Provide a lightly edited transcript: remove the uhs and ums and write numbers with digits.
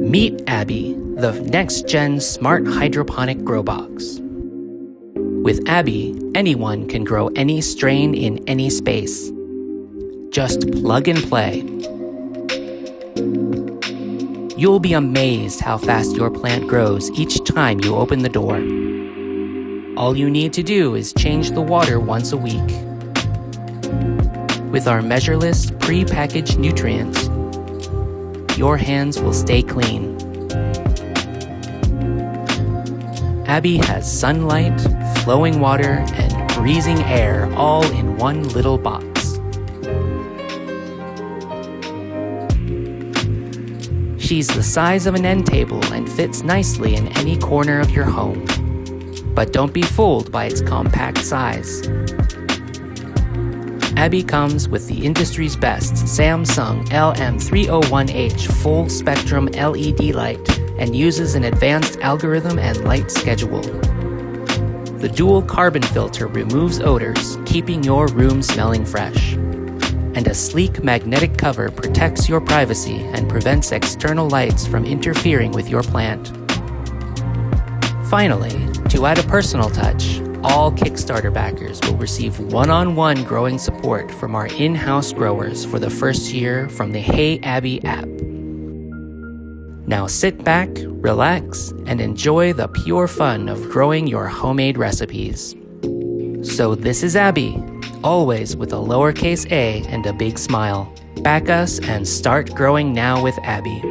Meet Abby, the next-gen smart hydroponic grow box. With Abby, anyone can grow any strain in any space. Just plug and play. You'll be amazed how fast your plant grows each time you open the door. All you need to do is change the water once a week. With our measureless, pre-packaged nutrients, your hands will stay clean. Abby has sunlight, flowing water, and breezing air all in one little box. She's the size of an end table and fits nicely in any corner of your home. But don't be fooled by its compact size. Abby comes with the industry's best Samsung LM301H full spectrum LED light and uses an advanced algorithm and light schedule. The dual carbon filter removes odors, keeping your room smelling fresh. And a sleek magnetic cover protects your privacy and prevents external lights from interfering with your plant. Finally, to add a personal touch, all Kickstarter backers will receive one-on-one growing support from our in-house growers for the first year from the Hey Abby app. Now sit back, relax, and enjoy the pure fun of growing your homemade recipes. So this is Abby, always with a lowercase a and a big smile. Back us and start growing now with Abby.